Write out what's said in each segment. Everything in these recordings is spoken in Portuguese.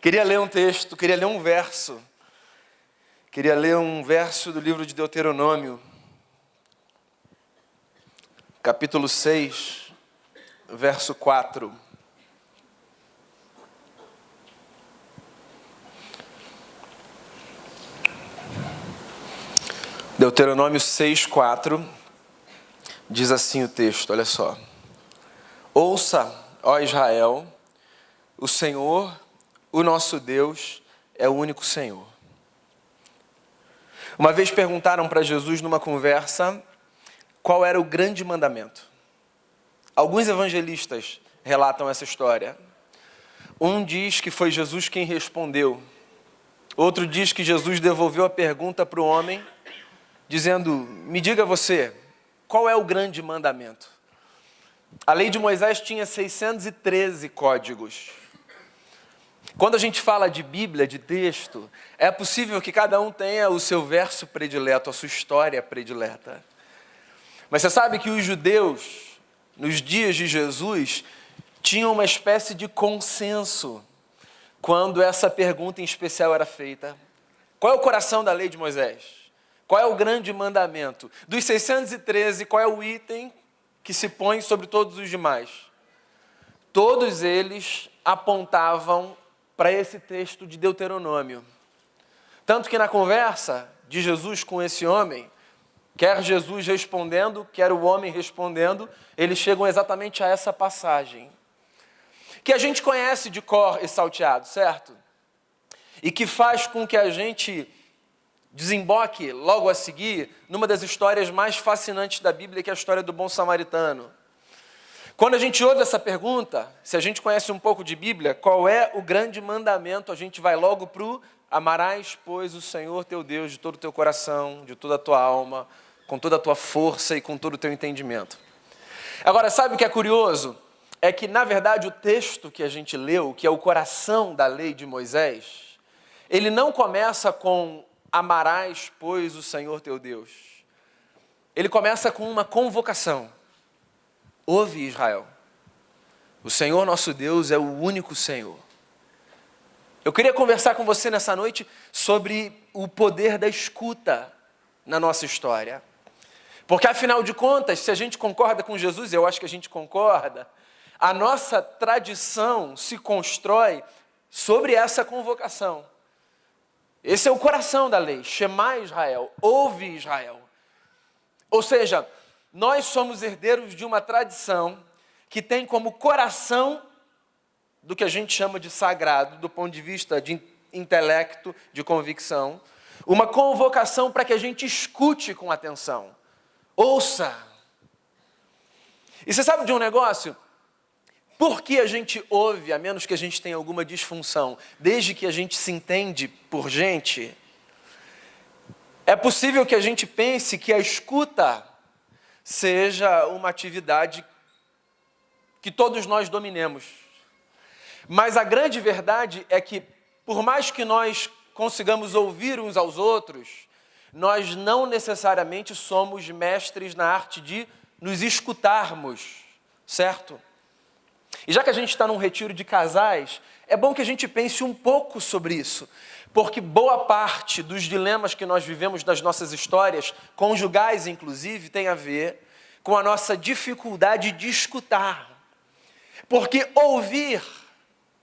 Queria ler um texto, queria ler um verso. Queria ler um verso do livro de Deuteronômio, capítulo 6, verso 4. Deuteronômio 6, 4, diz assim o texto, olha só. Ouça, ó Israel, o Senhor, o nosso Deus, é o único Senhor. Uma vez perguntaram para Jesus numa conversa qual era o grande mandamento. Alguns evangelistas relatam essa história. Um diz que foi Jesus quem respondeu. Outro diz que Jesus devolveu a pergunta para o homem, dizendo, me diga você, qual é o grande mandamento? A lei de Moisés tinha 613 códigos. Quando a gente fala de Bíblia, de texto, é possível que cada um tenha o seu verso predileto, a sua história predileta. Mas você sabe que os judeus, nos dias de Jesus, tinham uma espécie de consenso quando essa pergunta em especial era feita. Qual é o coração da lei de Moisés? Qual é o grande mandamento? Dos 613, qual é o item que se põe sobre todos os demais? Todos eles apontavam para esse texto de Deuteronômio. Tanto que na conversa de Jesus com esse homem, quer Jesus respondendo, quer o homem respondendo, eles chegam exatamente a essa passagem, que a gente conhece de cor e salteado, certo? E que faz com que a gente desemboque logo a seguir numa das histórias mais fascinantes da Bíblia, que é a história do bom samaritano. Quando a gente ouve essa pergunta, se a gente conhece um pouco de Bíblia, qual é o grande mandamento? A gente vai logo para o amarás, pois, o Senhor teu Deus de todo o teu coração, de toda a tua alma, com toda a tua força e com todo o teu entendimento. Agora, sabe o que é curioso? É que, na verdade, o texto que a gente leu, que é o coração da lei de Moisés, ele não começa com amarás, pois, o Senhor teu Deus. Ele começa com uma convocação. Ouve, Israel, o Senhor nosso Deus é o único Senhor. Eu queria conversar com você nessa noite sobre o poder da escuta na nossa história. Porque, afinal de contas, se a gente concorda com Jesus, eu acho que a gente concorda, a nossa tradição se constrói sobre essa convocação. Esse é o coração da lei, Shema Israel, ouve Israel. Ou seja, nós somos herdeiros de uma tradição que tem como coração do que a gente chama de sagrado, do ponto de vista de intelecto, de convicção, uma convocação para que a gente escute com atenção. Ouça. E você sabe de um negócio? Por que a gente ouve, a menos que a gente tenha alguma disfunção, desde que a gente se entende por gente, é possível que a gente pense que a escuta seja uma atividade que todos nós dominemos. Mas a grande verdade é que, por mais que nós consigamos ouvir uns aos outros, nós não necessariamente somos mestres na arte de nos escutarmos, certo? E já que a gente está num retiro de casais, é bom que a gente pense um pouco sobre isso, porque boa parte dos dilemas que nós vivemos nas nossas histórias, conjugais inclusive, tem a ver com a nossa dificuldade de escutar. Porque ouvir,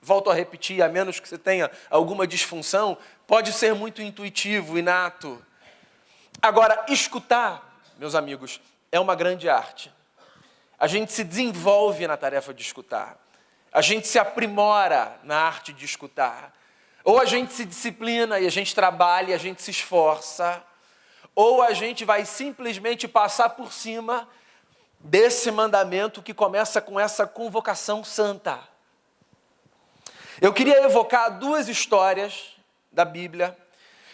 volto a repetir, a menos que você tenha alguma disfunção, pode ser muito intuitivo, inato. Agora, escutar, meus amigos, é uma grande arte. A gente se desenvolve na tarefa de escutar. A gente se aprimora na arte de escutar. Ou a gente se disciplina e a gente trabalha e a gente se esforça. Ou a gente vai simplesmente passar por cima desse mandamento que começa com essa convocação santa. Eu queria evocar duas histórias da Bíblia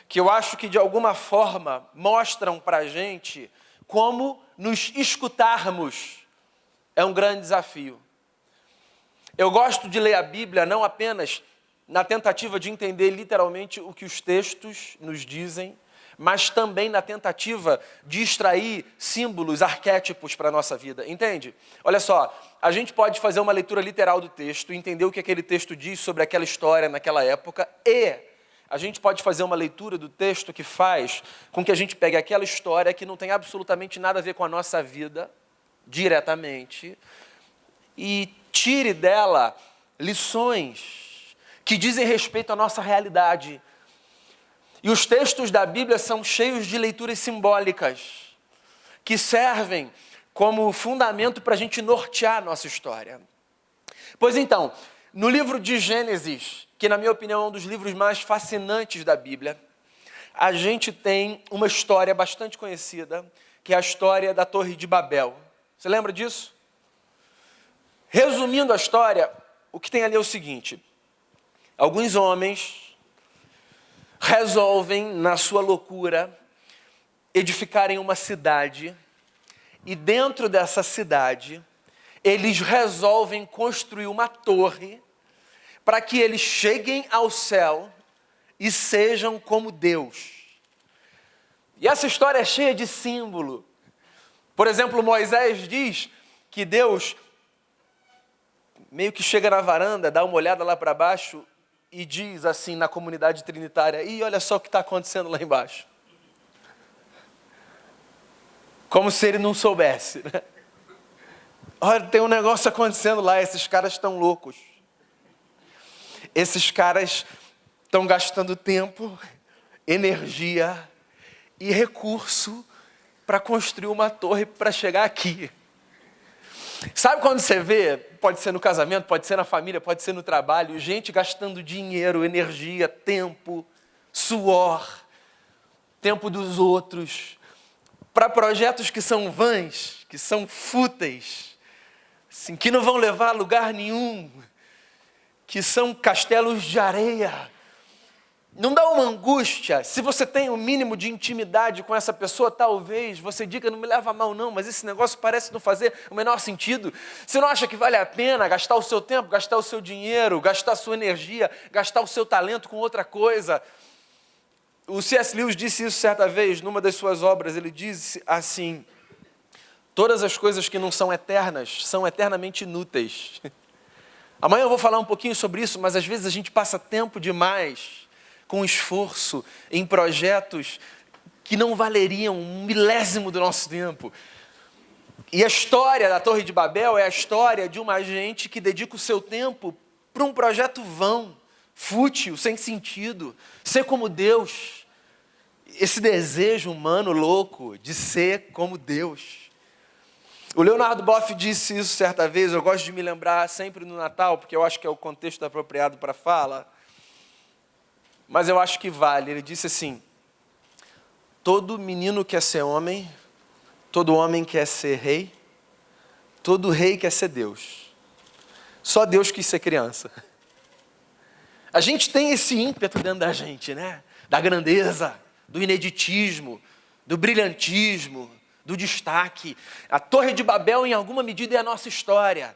que eu acho que de alguma forma mostram para a gente como nos escutarmos é um grande desafio. Eu gosto de ler a Bíblia não apenas na tentativa de entender literalmente o que os textos nos dizem, mas também na tentativa de extrair símbolos, arquétipos para a nossa vida, entende? Olha só, a gente pode fazer uma leitura literal do texto, entender o que aquele texto diz sobre aquela história naquela época, e a gente pode fazer uma leitura do texto que faz com que a gente pegue aquela história que não tem absolutamente nada a ver com a nossa vida, diretamente, e tire dela lições que dizem respeito à nossa realidade. E os textos da Bíblia são cheios de leituras simbólicas, que servem como fundamento para a gente nortear a nossa história. Pois então, no livro de Gênesis, que na minha opinião é um dos livros mais fascinantes da Bíblia, a gente tem uma história bastante conhecida, que é a história da Torre de Babel. Você lembra disso? Resumindo a história, o que tem ali é o seguinte: alguns homens resolvem, na sua loucura, edificarem uma cidade, e dentro dessa cidade, eles resolvem construir uma torre para que eles cheguem ao céu e sejam como Deus. E essa história é cheia de símbolo. Por exemplo, Moisés diz que Deus meio que chega na varanda, dá uma olhada lá para baixo e diz assim na comunidade trinitária: "Ih, olha só o que está acontecendo lá embaixo." Como se ele não soubesse, né? Olha, tem um negócio acontecendo lá, esses caras estão loucos. Esses caras estão gastando tempo, energia e recurso para construir uma torre para chegar aqui. Sabe quando você vê, pode ser no casamento, pode ser na família, pode ser no trabalho, gente gastando dinheiro, energia, tempo, suor, tempo dos outros, para projetos que são vãs, que são fúteis, assim, que não vão levar a lugar nenhum, que são castelos de areia. Não dá uma angústia? Se você tem um mínimo de intimidade com essa pessoa, talvez você diga: "Não me leva a mal não, mas esse negócio parece não fazer o menor sentido." Você não acha que vale a pena gastar o seu tempo, gastar o seu dinheiro, gastar a sua energia, gastar o seu talento com outra coisa? O C.S. Lewis disse isso certa vez, numa das suas obras. Ele disse assim: "Todas as coisas que não são eternas são eternamente inúteis." Amanhã eu vou falar um pouquinho sobre isso, mas às vezes a gente passa tempo demais com esforço em projetos que não valeriam um milésimo do nosso tempo. E a história da Torre de Babel é a história de uma gente que dedica o seu tempo para um projeto vão, fútil, sem sentido, ser como Deus. Esse desejo humano louco de ser como Deus. O Leonardo Boff disse isso certa vez, eu gosto de me lembrar sempre no Natal, porque eu acho que é o contexto apropriado para a fala. Mas eu acho que vale. Ele disse assim: "Todo menino quer ser homem, todo homem quer ser rei, todo rei quer ser Deus. Só Deus quis ser criança." A gente tem esse ímpeto dentro da gente, né? Da grandeza, do ineditismo, do brilhantismo, do destaque. A Torre de Babel, em alguma medida, é a nossa história.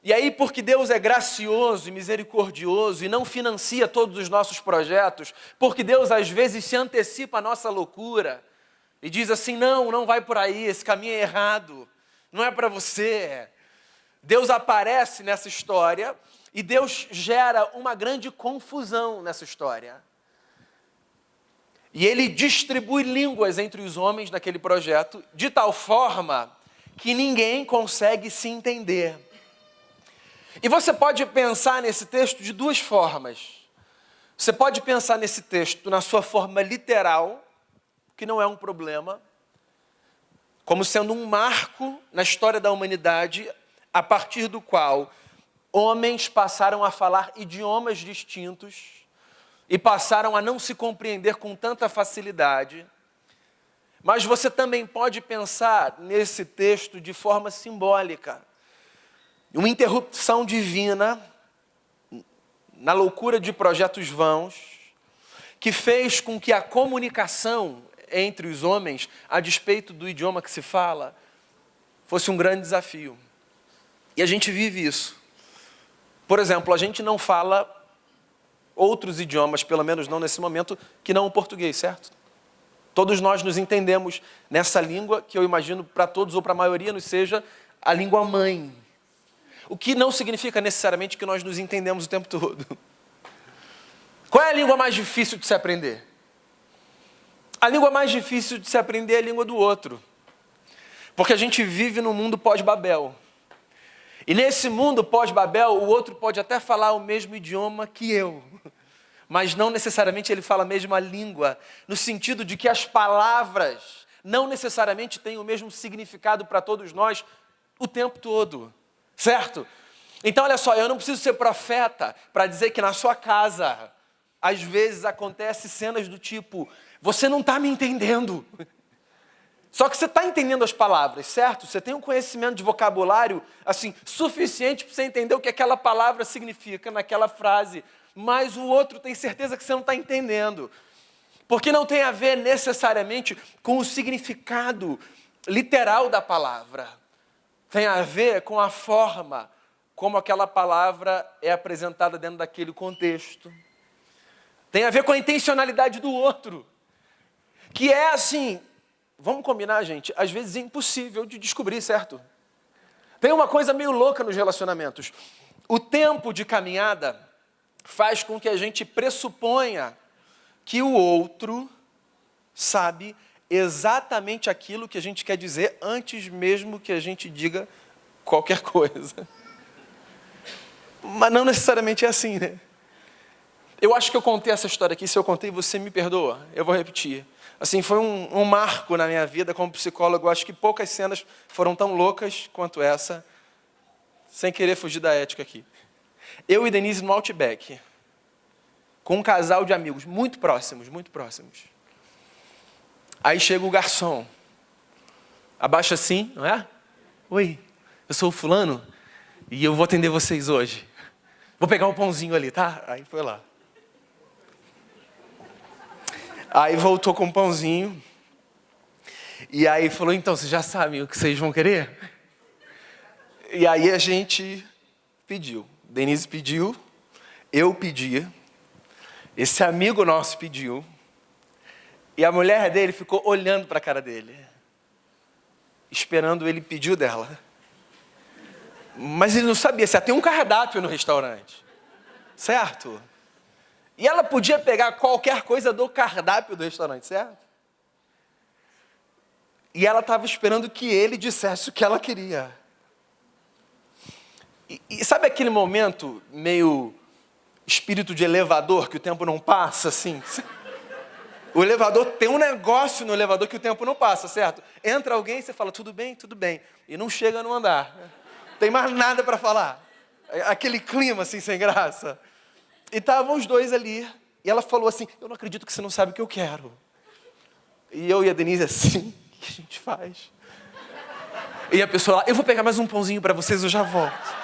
E aí, porque Deus é gracioso e misericordioso e não financia todos os nossos projetos, porque Deus às vezes se antecipa à nossa loucura e diz assim: não vai por aí, esse caminho é errado, não é para você. Deus aparece nessa história e Deus gera uma grande confusão nessa história. E ele distribui línguas entre os homens naquele projeto de tal forma que ninguém consegue se entender. E você pode pensar nesse texto de duas formas. Você pode pensar nesse texto na sua forma literal, que não é um problema, como sendo um marco na história da humanidade, a partir do qual homens passaram a falar idiomas distintos e passaram a não se compreender com tanta facilidade. Mas você também pode pensar nesse texto de forma simbólica. Uma interrupção divina, na loucura de projetos vãos, que fez com que a comunicação entre os homens, a despeito do idioma que se fala, fosse um grande desafio. E a gente vive isso. Por exemplo, a gente não fala outros idiomas, pelo menos não nesse momento, que não o português, certo? Todos nós nos entendemos nessa língua, que eu imagino para todos ou para a maioria nos seja a língua mãe. O que não significa necessariamente que nós nos entendemos o tempo todo. Qual é a língua mais difícil de se aprender? A língua mais difícil de se aprender é a língua do outro. Porque a gente vive num mundo pós-Babel. E nesse mundo pós-Babel, o outro pode até falar o mesmo idioma que eu. Mas não necessariamente ele fala a mesma língua. No sentido de que as palavras não necessariamente têm o mesmo significado para todos nós o tempo todo. Certo? Então, olha só, eu não preciso ser profeta para dizer que na sua casa, às vezes acontecem cenas do tipo, você não está me entendendo. Só que você está entendendo as palavras, certo? Você tem um conhecimento de vocabulário, assim, suficiente para você entender o que aquela palavra significa naquela frase. Mas o outro tem certeza que você não está entendendo. Porque não tem a ver necessariamente com o significado literal da palavra. Tem a ver com a forma como aquela palavra é apresentada dentro daquele contexto. Tem a ver com a intencionalidade do outro. Que é assim, vamos combinar, gente, às vezes é impossível de descobrir, certo? Tem uma coisa meio louca nos relacionamentos. O tempo de caminhada faz com que a gente pressuponha que o outro sabe exatamente aquilo que a gente quer dizer antes mesmo que a gente diga qualquer coisa. Mas não necessariamente é assim, né? Eu acho que eu contei essa história aqui. Se eu contei, você me perdoa. Eu vou repetir. Assim, foi um marco na minha vida como psicólogo. Eu acho que poucas cenas foram tão loucas quanto essa, sem querer fugir da ética aqui. Eu e Denise no Outback, com um casal de amigos muito próximos, muito próximos. Aí chega o garçom, abaixa assim, não é? Oi, eu sou o fulano e eu vou atender vocês hoje. Vou pegar um pãozinho ali, tá? Aí foi lá. Aí voltou com um pãozinho. E aí falou, então, vocês já sabem o que vocês vão querer? E aí a gente pediu. Denise pediu, eu pedi, esse amigo nosso pediu. E a mulher dele ficou olhando para a cara dele, esperando ele pedir o dela. Mas ele não sabia, se tem um cardápio no restaurante, certo? E ela podia pegar qualquer coisa do cardápio do restaurante, certo? E ela estava esperando que ele dissesse o que ela queria. E sabe aquele momento meio espírito de elevador, que o tempo não passa, assim? O elevador, tem um negócio no elevador que o tempo não passa, certo? Entra alguém e você fala, tudo bem, e não chega no andar. Tem mais nada para falar. Aquele clima assim, sem graça. E estavam os dois ali, e ela falou assim, eu não acredito que você não sabe o que eu quero. E eu e a Denise assim, o que a gente faz? E a pessoa lá, eu vou pegar mais um pãozinho para vocês, eu já volto.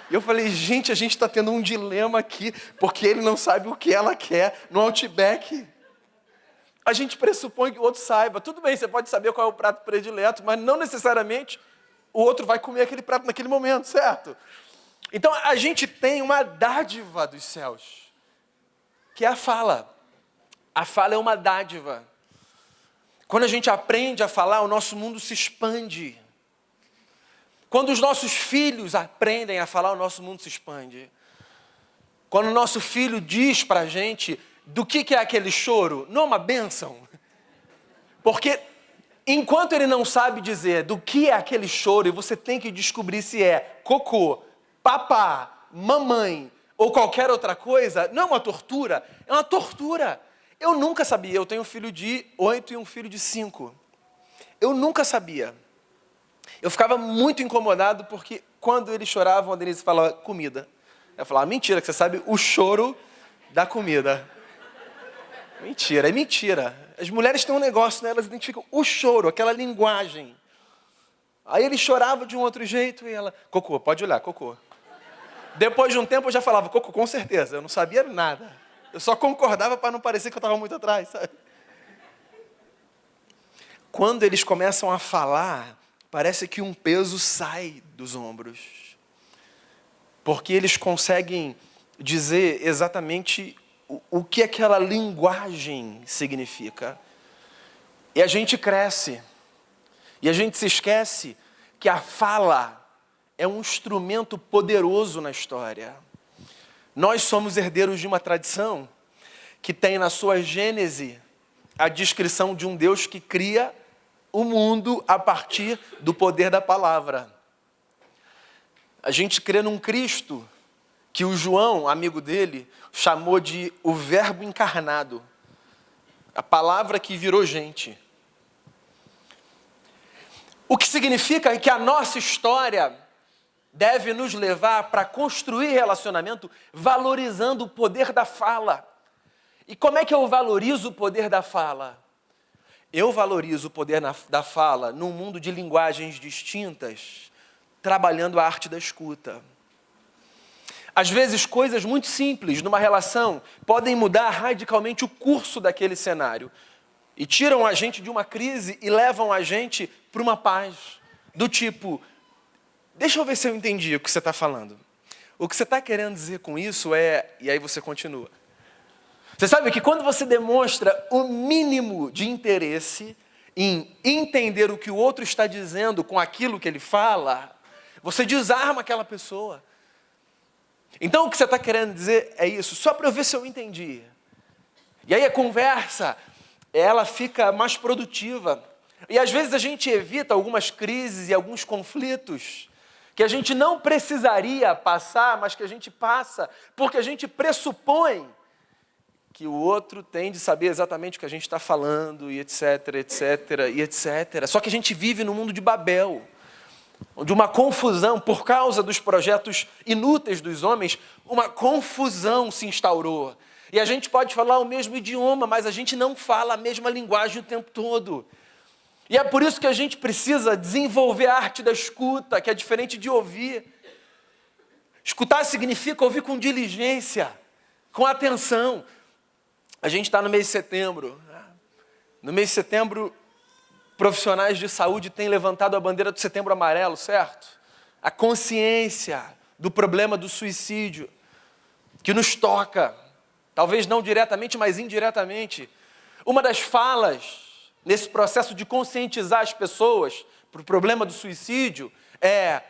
E eu falei, gente, a gente está tendo um dilema aqui, porque ele não sabe o que ela quer no Outback. A gente pressupõe que o outro saiba. Tudo bem, você pode saber qual é o prato predileto, mas não necessariamente o outro vai comer aquele prato naquele momento, certo? Então, a gente tem uma dádiva dos céus, que é a fala. A fala é uma dádiva. Quando a gente aprende a falar, o nosso mundo se expande. Quando os nossos filhos aprendem a falar, o nosso mundo se expande. Quando o nosso filho diz para a gente do que é aquele choro, não é uma bênção? Porque enquanto ele não sabe dizer do que é aquele choro, e você tem que descobrir se é cocô, papá, mamãe ou qualquer outra coisa, não é uma tortura, é uma tortura. Eu nunca sabia, eu tenho um filho de 8 e um filho de 5. Eu nunca sabia. Eu ficava muito incomodado porque quando eles choravam, a Denise falava comida. Eu falava, mentira, que você sabe o choro da comida. Mentira, é mentira. As mulheres têm um negócio, né? Elas identificam o choro, aquela linguagem. Aí ele chorava de um outro jeito e ela, cocô, pode olhar, cocô. Depois de um tempo eu já falava, cocô, com certeza. Eu não sabia nada. Eu só concordava para não parecer que eu estava muito atrás, sabe? Quando eles começam a falar, parece que um peso sai dos ombros. Porque eles conseguem dizer exatamente o que aquela linguagem significa. E a gente cresce. E a gente se esquece que a fala é um instrumento poderoso na história. Nós somos herdeiros de uma tradição que tem na sua gênese a descrição de um Deus que cria o mundo a partir do poder da palavra. A gente crê num Cristo que o João, amigo dele, chamou de o Verbo encarnado, a palavra que virou gente. O que significa que a nossa história deve nos levar para construir relacionamento valorizando o poder da fala. E como é que eu valorizo o poder da fala? Eu valorizo o poder da fala num mundo de linguagens distintas, trabalhando a arte da escuta. Às vezes, coisas muito simples numa relação podem mudar radicalmente o curso daquele cenário. E tiram a gente de uma crise e levam a gente para uma paz. Do tipo, deixa eu ver se eu entendi o que você está falando. O que você está querendo dizer com isso é... E aí você continua. Você sabe que quando você demonstra o mínimo de interesse em entender o que o outro está dizendo com aquilo que ele fala, você desarma aquela pessoa. Então o que você está querendo dizer é isso, só para eu ver se eu entendi. E aí a conversa, ela fica mais produtiva. E às vezes a gente evita algumas crises e alguns conflitos que a gente não precisaria passar, mas que a gente passa, porque a gente pressupõe que o outro tem de saber exatamente o que a gente está falando, e etc, etc, e etc. Só que a gente vive no mundo de Babel, onde uma confusão, por causa dos projetos inúteis dos homens, uma confusão se instaurou. E a gente pode falar o mesmo idioma, mas a gente não fala a mesma linguagem o tempo todo. E é por isso que a gente precisa desenvolver a arte da escuta, que é diferente de ouvir. Escutar significa ouvir com diligência, com atenção. A gente está no mês de setembro. No mês de setembro, profissionais de saúde têm levantado a bandeira do Setembro Amarelo, certo? A consciência do problema do suicídio, que nos toca, talvez não diretamente, mas indiretamente. Uma das falas nesse processo de conscientizar as pessoas para o problema do suicídio é: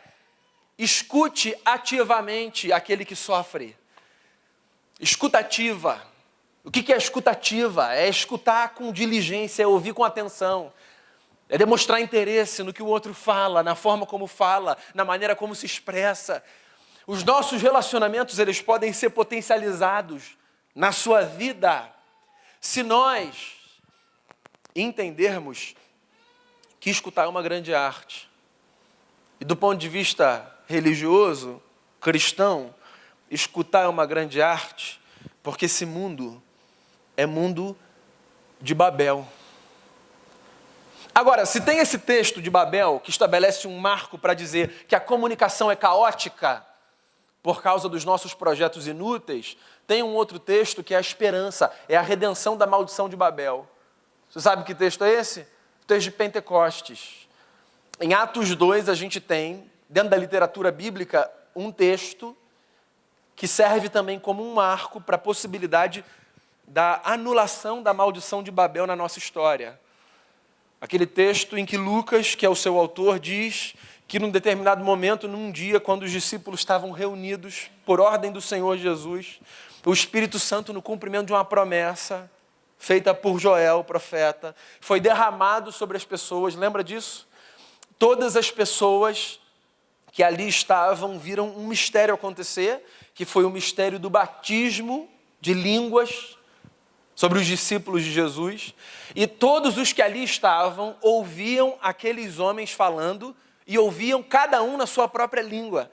escute ativamente aquele que sofre. Escutativa. O que é escutativa? É escutar com diligência, é ouvir com atenção. É demonstrar interesse no que o outro fala, na forma como fala, na maneira como se expressa. Os nossos relacionamentos, eles podem ser potencializados na sua vida se nós entendermos que escutar é uma grande arte. E do ponto de vista religioso, cristão, escutar é uma grande arte, porque esse mundo é mundo de Babel. Agora, se tem esse texto de Babel que estabelece um marco para dizer que a comunicação é caótica por causa dos nossos projetos inúteis, tem um outro texto que é a esperança, é a redenção da maldição de Babel. Você sabe que texto é esse? O texto de Pentecostes. Em Atos 2 a gente tem, dentro da literatura bíblica, um texto que serve também como um marco para a possibilidade da anulação da maldição de Babel na nossa história. Aquele texto em que Lucas, que é o seu autor, diz que num determinado momento, num dia, quando os discípulos estavam reunidos por ordem do Senhor Jesus, o Espírito Santo, no cumprimento de uma promessa feita por Joel, o profeta, foi derramado sobre as pessoas. Lembra disso? Todas as pessoas que ali estavam viram um mistério acontecer, que foi o mistério do batismo de línguas sobre os discípulos de Jesus, e todos os que ali estavam ouviam aqueles homens falando e ouviam cada um na sua própria língua.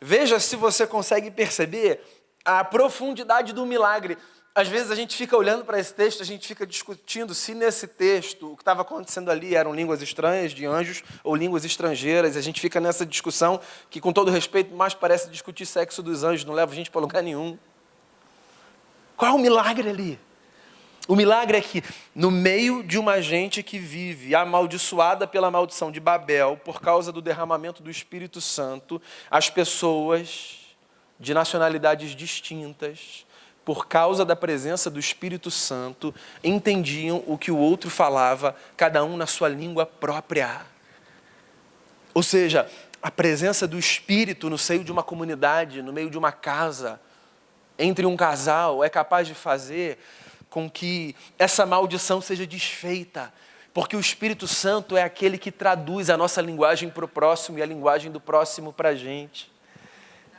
Veja se você consegue perceber a profundidade do milagre. Às vezes a gente fica olhando para esse texto, a gente fica discutindo se nesse texto o que estava acontecendo ali eram línguas estranhas de anjos ou línguas estrangeiras. A gente fica nessa discussão que, com todo respeito, mais parece discutir sexo dos anjos, não leva a gente para lugar nenhum. Qual é o milagre ali? O milagre é que, no meio de uma gente que vive amaldiçoada pela maldição de Babel, por causa do derramamento do Espírito Santo, as pessoas de nacionalidades distintas por causa da presença do Espírito Santo, entendiam o que o outro falava, cada um na sua língua própria. Ou seja, a presença do Espírito no seio de uma comunidade, no meio de uma casa, entre um casal, é capaz de fazer com que essa maldição seja desfeita, porque o Espírito Santo é aquele que traduz a nossa linguagem para o próximo e a linguagem do próximo para a gente.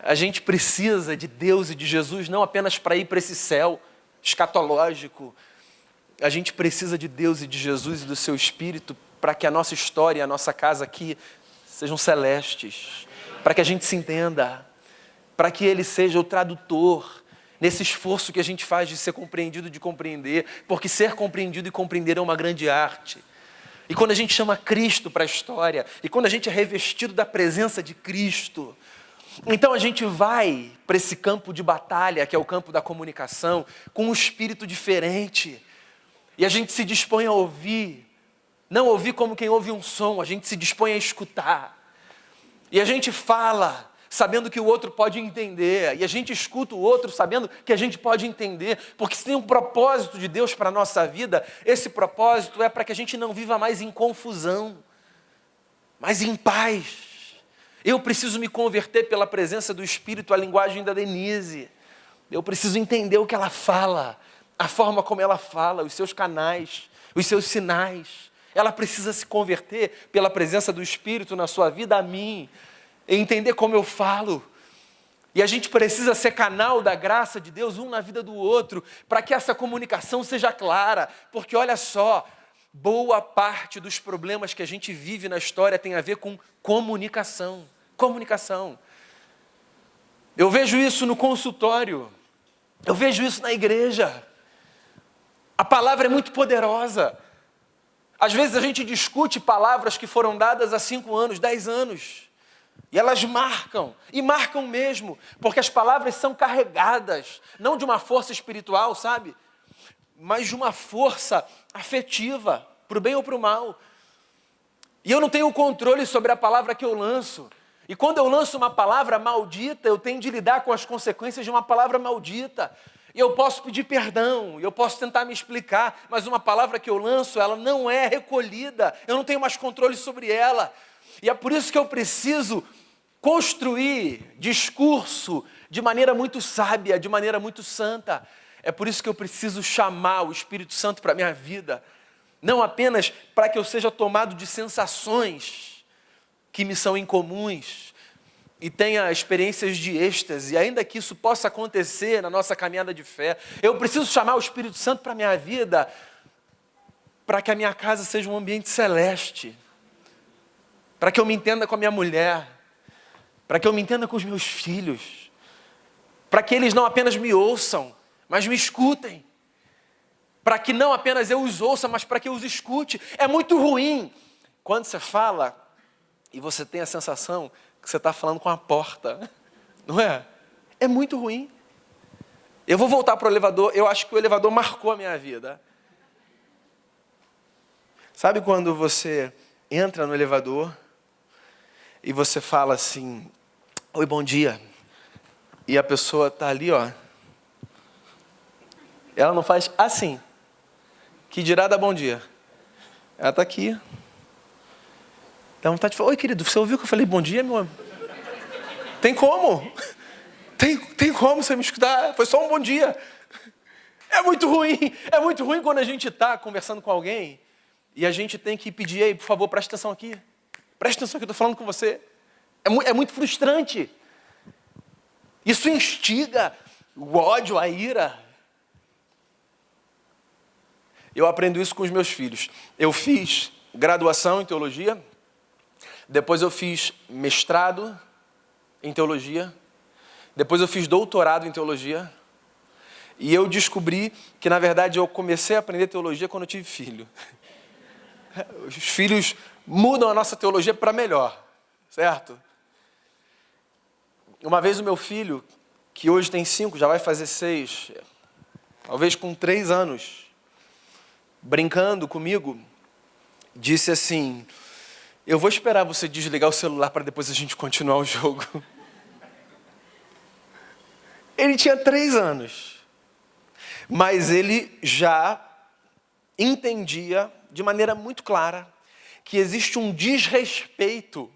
A gente precisa de Deus e de Jesus não apenas para ir para esse céu escatológico. A gente precisa de Deus e de Jesus e do seu Espírito para que a nossa história e a nossa casa aqui sejam celestes, para que a gente se entenda, para que Ele seja o tradutor nesse esforço que a gente faz de ser compreendido, de compreender, porque ser compreendido e compreender é uma grande arte. E quando a gente chama Cristo para a história, e quando a gente é revestido da presença de Cristo, então a gente vai para esse campo de batalha, que é o campo da comunicação, com um espírito diferente. E a gente se dispõe a ouvir, não ouvir como quem ouve um som, a gente se dispõe a escutar. E a gente fala sabendo que o outro pode entender, e a gente escuta o outro sabendo que a gente pode entender, porque se tem um propósito de Deus para a nossa vida, esse propósito é para que a gente não viva mais em confusão, mas em paz. Eu preciso me converter pela presença do Espírito à linguagem da Denise. Eu preciso entender o que ela fala, a forma como ela fala, os seus canais, os seus sinais. Ela precisa se converter pela presença do Espírito na sua vida a mim, e entender como eu falo. E a gente precisa ser canal da graça de Deus, um na vida do outro, para que essa comunicação seja clara. Porque olha só, boa parte dos problemas que a gente vive na história tem a ver com comunicação. Comunicação. Eu vejo isso no consultório, eu vejo isso na igreja. A palavra é muito poderosa. Às vezes a gente discute palavras que foram dadas há 5 anos, 10 anos. E elas marcam, e marcam mesmo, porque as palavras são carregadas, não de uma força espiritual, sabe? Mas de uma força afetiva, para o bem ou para o mal. E eu não tenho controle sobre a palavra que eu lanço. E quando eu lanço uma palavra maldita, eu tenho de lidar com as consequências de uma palavra maldita. E eu posso pedir perdão, eu posso tentar me explicar, mas uma palavra que eu lanço, ela não é recolhida, eu não tenho mais controle sobre ela. E é por isso que eu preciso construir discurso de maneira muito sábia, de maneira muito santa. É por isso que eu preciso chamar o Espírito Santo para a minha vida. Não apenas para que eu seja tomado de sensações que me são incomuns e tenha experiências de êxtase, ainda que isso possa acontecer na nossa caminhada de fé. Eu preciso chamar o Espírito Santo para a minha vida, para que a minha casa seja um ambiente celeste, para que eu me entenda com a minha mulher, para que eu me entenda com os meus filhos, para que eles não apenas me ouçam, mas me escutem, para que não apenas eu os ouça, mas para que eu os escute. É muito ruim quando você fala e você tem a sensação que você está falando com a porta, não é? É muito ruim. Eu vou voltar para o elevador, eu acho que o elevador marcou a minha vida. Sabe quando você entra no elevador e você fala assim, oi, bom dia. E a pessoa está ali, ó. Ela não faz assim. Que dirá dar bom dia. Ela está aqui. Dá vontade de falar, oi, querido, você ouviu que eu falei bom dia, meu amor? Tem como? Tem como você me escutar? Foi só um bom dia. É muito ruim quando a gente está conversando com alguém e a gente tem que pedir, ei, por favor, presta atenção aqui. Presta atenção que eu estou falando com você. É muito frustrante. Isso instiga o ódio, a ira. Eu aprendo isso com os meus filhos. Eu fiz graduação em teologia, depois eu fiz mestrado em teologia, depois eu fiz doutorado em teologia, e eu descobri que, na verdade, eu comecei a aprender teologia quando eu tive filho. Os filhos mudam a nossa teologia para melhor, certo? Uma vez o meu filho, que hoje tem 5, já vai fazer 6, talvez com 3 anos, brincando comigo, disse assim, eu vou esperar você desligar o celular para depois a gente continuar o jogo. Ele tinha 3 anos. Mas ele já entendia de maneira muito clara que existe um desrespeito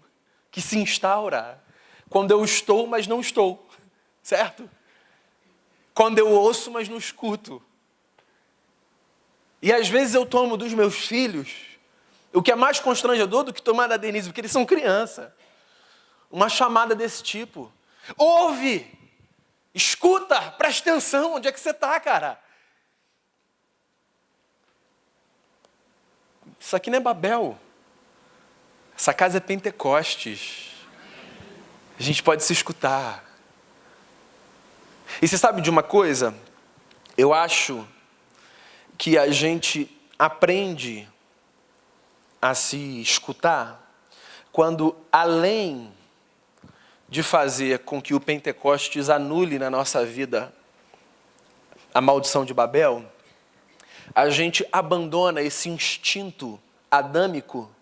que se instaura quando eu estou, mas não estou, certo? Quando eu ouço, mas não escuto. E às vezes eu tomo dos meus filhos, o que é mais constrangedor do que tomar da Denise, porque eles são criança, uma chamada desse tipo. Ouve! Escuta! Presta atenção! Onde é que você está, cara? Isso aqui não é Babel. Essa casa é Pentecostes. A gente pode se escutar. E você sabe de uma coisa? Eu acho que a gente aprende a se escutar quando, além de fazer com que o Pentecostes anule na nossa vida a maldição de Babel, a gente abandona esse instinto adâmico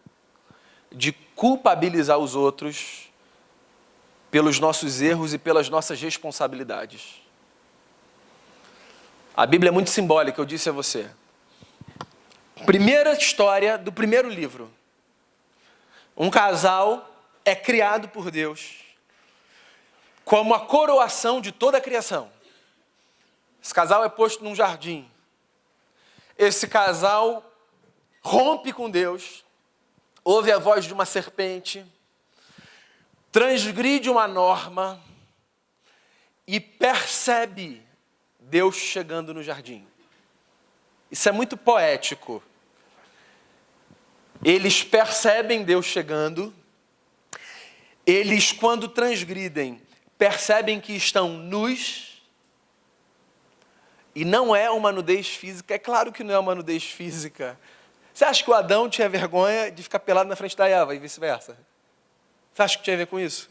de culpabilizar os outros pelos nossos erros e pelas nossas responsabilidades. A Bíblia é muito simbólica, eu disse a você. Primeira história do primeiro livro. Um casal é criado por Deus como a coroação de toda a criação. Esse casal é posto num jardim. Esse casal rompe com Deus, ouve a voz de uma serpente, transgride uma norma e percebe Deus chegando no jardim. Isso é muito poético. Eles percebem Deus chegando. Eles, quando transgridem, percebem que estão nus. E não é uma nudez física. É claro que não é uma nudez física. Você acha que o Adão tinha vergonha de ficar pelado na frente da Eva e vice-versa? Você acha que tinha a ver com isso?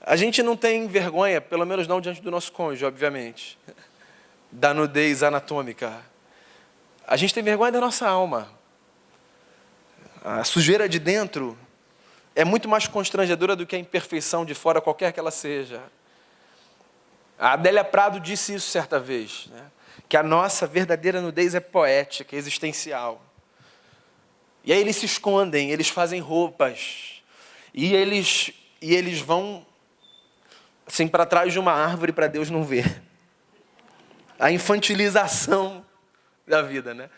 A gente não tem vergonha, pelo menos não diante do nosso cônjuge, obviamente, da nudez anatômica. A gente tem vergonha da nossa alma. A sujeira de dentro é muito mais constrangedora do que a imperfeição de fora, qualquer que ela seja. A Adélia Prado disse isso certa vez, né? Que a nossa verdadeira nudez é poética, existencial. E aí eles se escondem, eles fazem roupas, e eles vão assim para trás de uma árvore para Deus não ver. A infantilização da vida, né?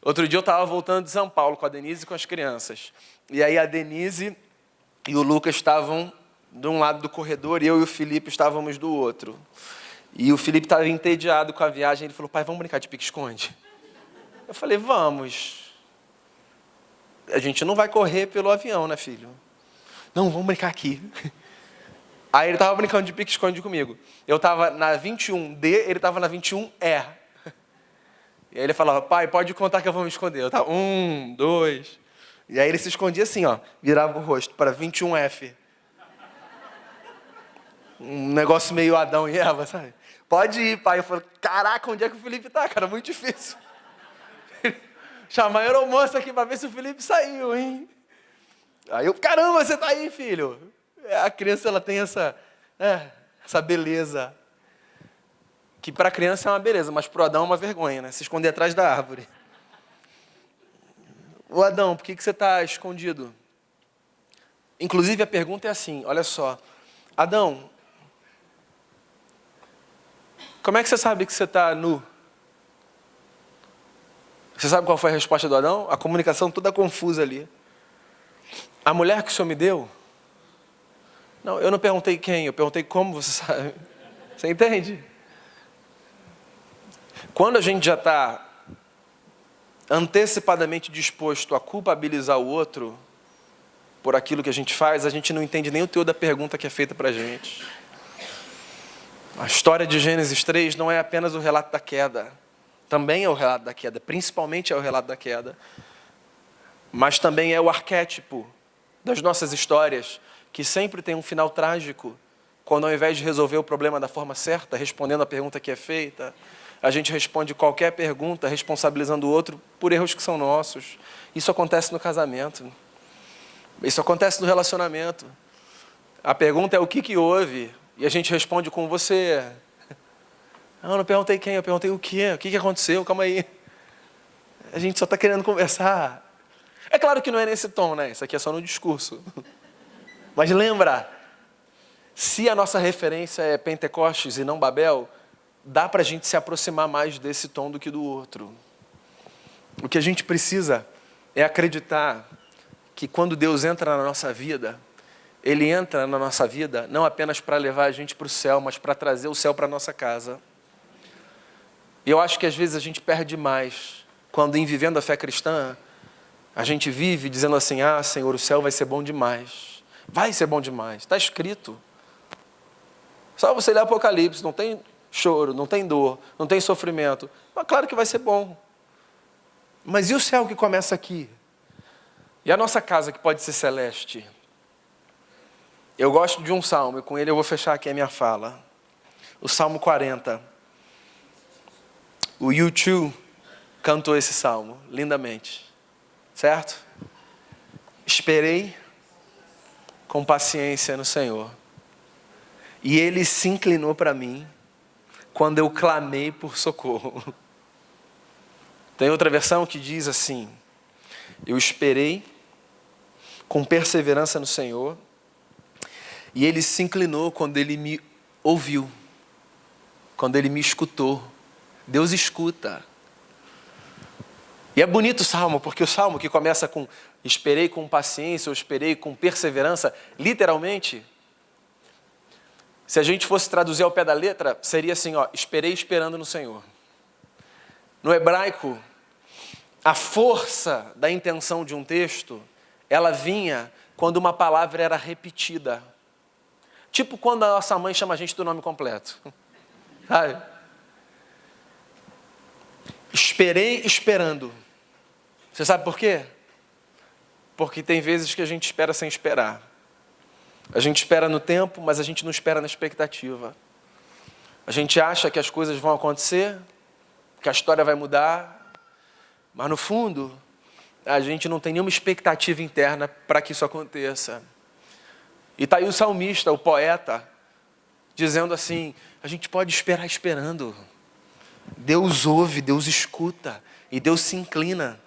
Outro dia eu estava voltando de São Paulo com a Denise e com as crianças. E aí a Denise e o Lucas estavam de um lado do corredor e eu e o Felipe estávamos do outro. E o Felipe estava entediado com a viagem. Ele falou: pai, vamos brincar de pique-esconde? Eu falei: vamos. A gente não vai correr pelo avião, né, filho? Não, vamos brincar aqui. Aí ele estava brincando de pique-esconde comigo. Eu estava na 21D, ele estava na 21E. E aí ele falava: pai, pode contar que eu vou me esconder. Eu estava 1, 2. E aí ele se escondia assim, ó, virava o rosto para 21F. Um negócio meio Adão e Eva, sabe? Pode ir, pai. Eu falei: caraca, onde é que o Felipe tá, cara? Muito difícil. Chamar a aeromoça aqui para ver se o Felipe saiu, hein? Aí eu: caramba, você tá aí, filho. A criança, ela tem essa beleza. Que para a criança é uma beleza, mas para o Adão é uma vergonha, né? Se esconder atrás da árvore. Ô Adão, por que você está escondido? Inclusive a pergunta é assim, olha só. Adão, como é que você sabe que você está nu? Você sabe qual foi a resposta do Adão? A comunicação toda confusa ali. A mulher que o Senhor me deu? Não, eu não perguntei quem, eu perguntei como você sabe. Você entende? Quando a gente já está antecipadamente disposto a culpabilizar o outro por aquilo que a gente faz, a gente não entende nem o teor da pergunta que é feita para a gente. A história de Gênesis 3 não é apenas o relato da queda. Também é o relato da queda, principalmente é o relato da queda. Mas também é o arquétipo das nossas histórias, que sempre tem um final trágico, quando ao invés de resolver o problema da forma certa, respondendo a pergunta que é feita, a gente responde qualquer pergunta, responsabilizando o outro por erros que são nossos. Isso acontece no casamento. Isso acontece no relacionamento. A pergunta é: o que houve? E a gente responde com: você Não, eu não perguntei quem, eu perguntei o quê? O que aconteceu? Calma aí. A gente só está querendo conversar. É claro que não é nesse tom, né? Isso aqui é só no discurso. Mas lembra, se a nossa referência é Pentecostes e não Babel, dá para a gente se aproximar mais desse tom do que do outro. O que a gente precisa é acreditar que quando Deus entra na nossa vida, Ele entra na nossa vida não apenas para levar a gente para o céu, mas para trazer o céu para a nossa casa. E eu acho que às vezes a gente perde mais quando, em vivendo a fé cristã, a gente vive dizendo assim, Senhor, o céu vai ser bom demais. Vai ser bom demais. Está escrito. Só você ler Apocalipse, não tem choro, não tem dor, não tem sofrimento. Mas claro que vai ser bom. Mas e o céu que começa aqui? E a nossa casa que pode ser celeste? Eu gosto de um salmo, e com ele eu vou fechar aqui a minha fala. O Salmo 40. O U2 cantou esse salmo, lindamente. Certo? Esperei com paciência no Senhor. E Ele se inclinou para mim quando eu clamei por socorro. Tem outra versão que diz assim: eu esperei com perseverança no Senhor, e Ele se inclinou quando Ele me ouviu, quando Ele me escutou. Deus escuta. E é bonito o salmo, porque o salmo que começa com esperei com paciência, ou esperei com perseverança, literalmente, se a gente fosse traduzir ao pé da letra, seria assim, esperei esperando no Senhor. No hebraico, a força da intenção de um texto, ela vinha quando uma palavra era repetida. Tipo quando a nossa mãe chama a gente do nome completo. Sabe? Esperei esperando. Você sabe por quê? Porque tem vezes que a gente espera sem esperar. A gente espera no tempo, mas a gente não espera na expectativa. A gente acha que as coisas vão acontecer, que a história vai mudar, mas no fundo, a gente não tem nenhuma expectativa interna para que isso aconteça. E está aí o salmista, o poeta, dizendo assim, a gente pode esperar esperando. Deus ouve, Deus escuta e Deus se inclina.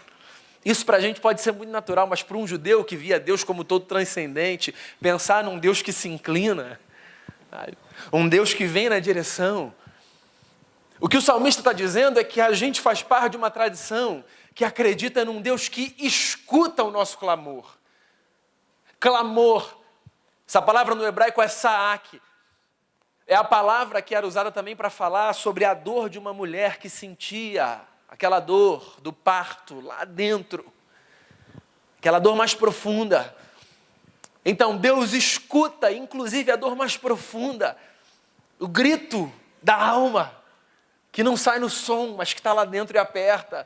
Isso para a gente pode ser muito natural, mas para um judeu que via Deus como todo transcendente, pensar num Deus que se inclina, um Deus que vem na direção. O que o salmista está dizendo é que a gente faz parte de uma tradição que acredita num Deus que escuta o nosso clamor. Clamor, essa palavra no hebraico é saak. É a palavra que era usada também para falar sobre a dor de uma mulher que sentia aquela dor do parto lá dentro, aquela dor mais profunda. Então Deus escuta, inclusive, a dor mais profunda, o grito da alma, que não sai no som, mas que está lá dentro e aperta.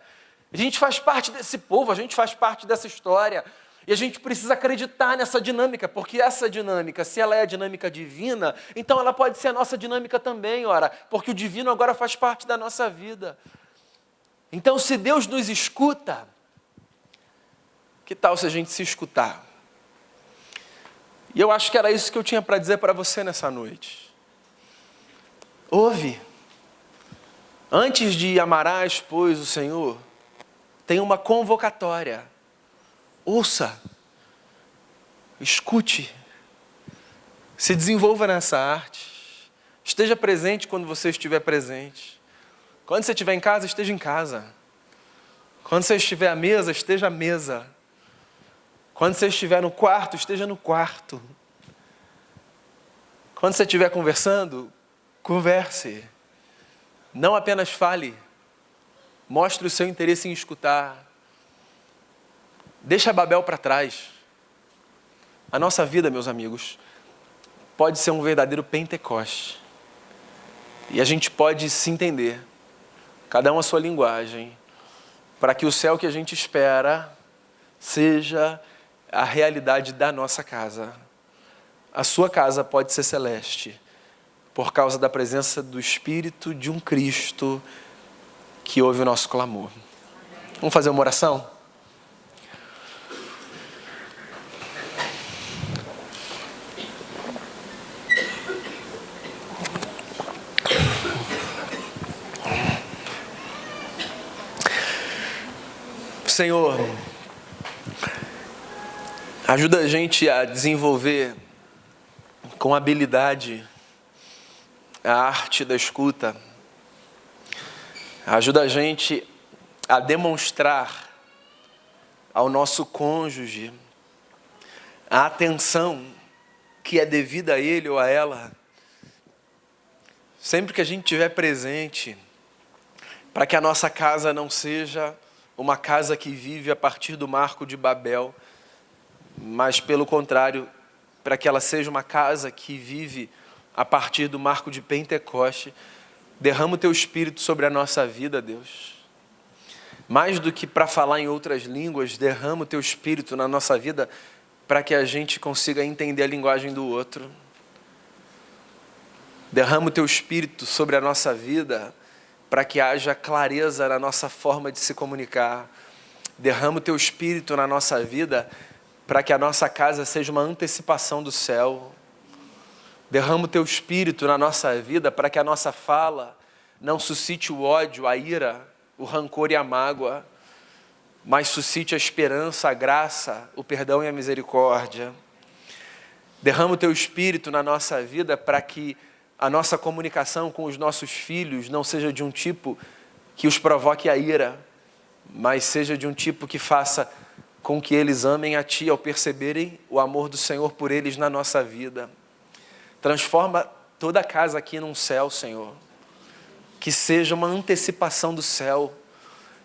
A gente faz parte desse povo, a gente faz parte dessa história, e a gente precisa acreditar nessa dinâmica, porque essa dinâmica, se ela é a dinâmica divina, então ela pode ser a nossa dinâmica também, porque o divino agora faz parte da nossa vida. Então, se Deus nos escuta, que tal se a gente se escutar? E eu acho que era isso que eu tinha para dizer para você nessa noite. Ouve. Antes de amarás, pois, o Senhor, tem uma convocatória. Ouça. Escute. Se desenvolva nessa arte. Esteja presente quando você estiver presente. Quando você estiver em casa, esteja em casa. Quando você estiver à mesa, esteja à mesa. Quando você estiver no quarto, esteja no quarto. Quando você estiver conversando, converse. Não apenas fale. Mostre o seu interesse em escutar. Deixa Babel para trás. A nossa vida, meus amigos, pode ser um verdadeiro Pentecoste. E a gente pode se entender, cada um a sua linguagem, para que o céu que a gente espera seja a realidade da nossa casa. A sua casa pode ser celeste, por causa da presença do Espírito de um Cristo que ouve o nosso clamor. Vamos fazer uma oração? Senhor, ajuda a gente a desenvolver com habilidade a arte da escuta. Ajuda a gente a demonstrar ao nosso cônjuge a atenção que é devida a ele ou a ela, sempre que a gente estiver presente, para que a nossa casa não seja uma casa que vive a partir do marco de Babel, mas pelo contrário, para que ela seja uma casa que vive a partir do marco de Pentecoste. Derrama o teu Espírito sobre a nossa vida, Deus. Mais do que para falar em outras línguas, derrama o teu Espírito na nossa vida para que a gente consiga entender a linguagem do outro. Derrama o teu Espírito sobre a nossa vida para que haja clareza na nossa forma de se comunicar. Derrama o teu Espírito na nossa vida para que a nossa casa seja uma antecipação do céu. Derrama o teu Espírito na nossa vida para que a nossa fala não suscite o ódio, a ira, o rancor e a mágoa, mas suscite a esperança, a graça, o perdão e a misericórdia. Derrama o teu Espírito na nossa vida para que a nossa comunicação com os nossos filhos não seja de um tipo que os provoque a ira, mas seja de um tipo que faça com que eles amem a Ti ao perceberem o amor do Senhor por eles na nossa vida. Transforma toda a casa aqui num céu, Senhor. Que seja uma antecipação do céu.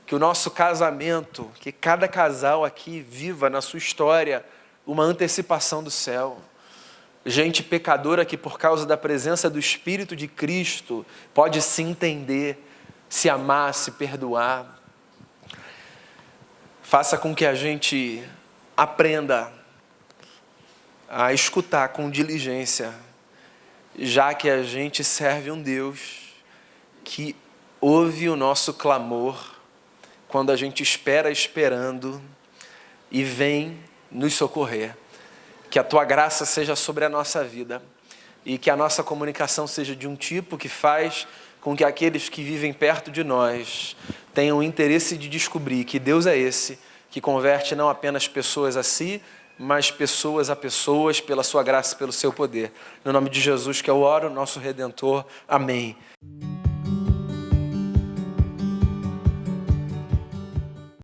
Que o nosso casamento, que cada casal aqui viva na sua história uma antecipação do céu. Gente pecadora que por causa da presença do Espírito de Cristo pode se entender, se amar, se perdoar. Faça com que a gente aprenda a escutar com diligência, já que a gente serve um Deus que ouve o nosso clamor quando a gente espera esperando e vem nos socorrer. Que a Tua graça seja sobre a nossa vida e que a nossa comunicação seja de um tipo que faz com que aqueles que vivem perto de nós tenham o interesse de descobrir que Deus é esse que converte não apenas pessoas a si, mas pessoas a pessoas pela sua graça e pelo seu poder. No nome de Jesus que eu oro, nosso Redentor. Amém.